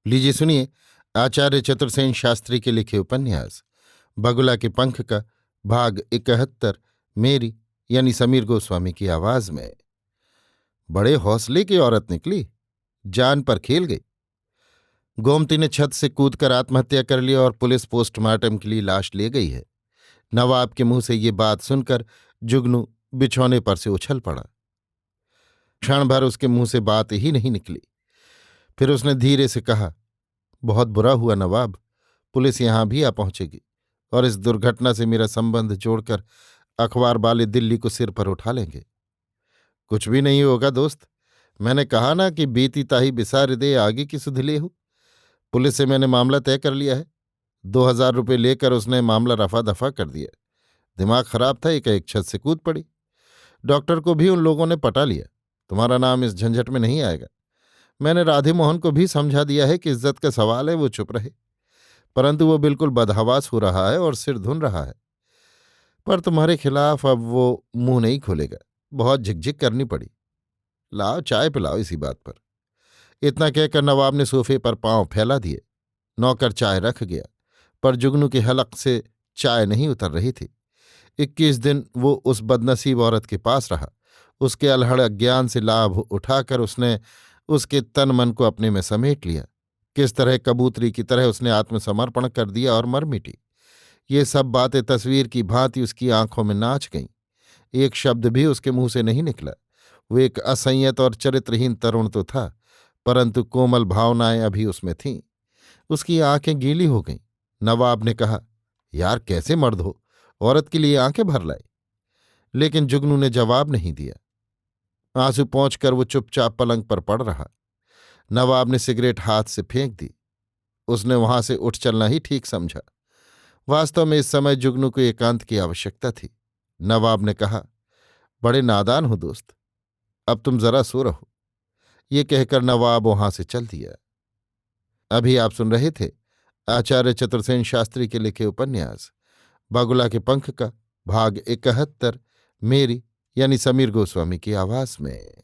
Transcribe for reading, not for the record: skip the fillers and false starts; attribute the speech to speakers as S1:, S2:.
S1: लीजिए सुनिए आचार्य चतुर्सेन शास्त्री के लिखे उपन्यास बगुला के पंख का भाग 71 मेरी यानी समीर गोस्वामी की आवाज में। बड़े हौसले की औरत निकली, जान पर खेल गई। गोमती ने छत से कूदकर आत्महत्या कर ली और पुलिस पोस्टमार्टम के लिए लाश ले गई है। नवाब के मुंह से ये बात सुनकर जुगनू बिछौने पर से उछल पड़ा। क्षण भर उसके मुंह से बात ही नहीं निकली। फिर उसने धीरे से कहा, बहुत बुरा हुआ नवाब, पुलिस यहां भी आ पहुंचेगी और इस दुर्घटना से मेरा संबंध जोड़कर अखबार वाले दिल्ली को सिर पर उठा लेंगे। कुछ भी नहीं होगा दोस्त, मैंने कहा ना कि बीती ताही बिसार दे आगे की सुध ले हो। पुलिस से मैंने मामला तय कर लिया है। 2,000 रुपये लेकर उसने मामला रफा दफा कर दिया। दिमाग खराब था, एक छत से कूद पड़ी। डॉक्टर को भी उन लोगों ने पटा लिया। तुम्हारा नाम इस झंझट में नहीं आएगा। मैंने राधे मोहन को भी समझा दिया है कि इज्जत का सवाल है, वो चुप रहे, परंतु वो बिल्कुल बदहवास हो रहा है और सिर धुन रहा है। पर तुम्हारे खिलाफ अब वो मुंह नहीं खोलेगा। बहुत झिकझिक करनी पड़ी। लाओ चाय पिलाओ इसी बात पर। इतना कहकर नवाब ने सोफे पर पांव फैला दिए। नौकर चाय रख गया, पर जुगनू के हलक से चाय नहीं उतर रही थी। 21 दिन वो उस बदनसीब औरत के पास रहा। उसके अलहड़ अज्ञान से लाभ उठाकर उसने उसके तन मन को अपने में समेट लिया। किस तरह कबूतरी की तरह उसने आत्मसमर्पण कर दिया और मर मिटी। ये सब बातें तस्वीर की भांति उसकी आंखों में नाच गईं। एक शब्द भी उसके मुंह से नहीं निकला। वो एक असंयत और चरित्रहीन तरुण तो था, परंतु कोमल भावनाएं अभी उसमें थीं। उसकी आंखें गीली हो गईं। नवाब ने कहा, यार कैसे मर्द हो, औरत के लिए आंखें भर लाई। लेकिन जुगनू ने जवाब नहीं दिया। आंसू पहुंचकर वो चुपचाप पलंग पर पड़ रहा। नवाब ने सिगरेट हाथ से फेंक दी। उसने वहां से उठ चलना ही ठीक समझा। वास्तव में इस समय जुगनू को एकांत की आवश्यकता थी। नवाब ने कहा, बड़े नादान हो दोस्त, अब तुम जरा सो रहो। ये कहकर नवाब वहां से चल दिया। अभी आप सुन रहे थे आचार्य चतुर्सेन शास्त्री के लिखे उपन्यास बगुला के पंख का भाग 71 मेरी यानी समीर गोस्वामी की आवाज में।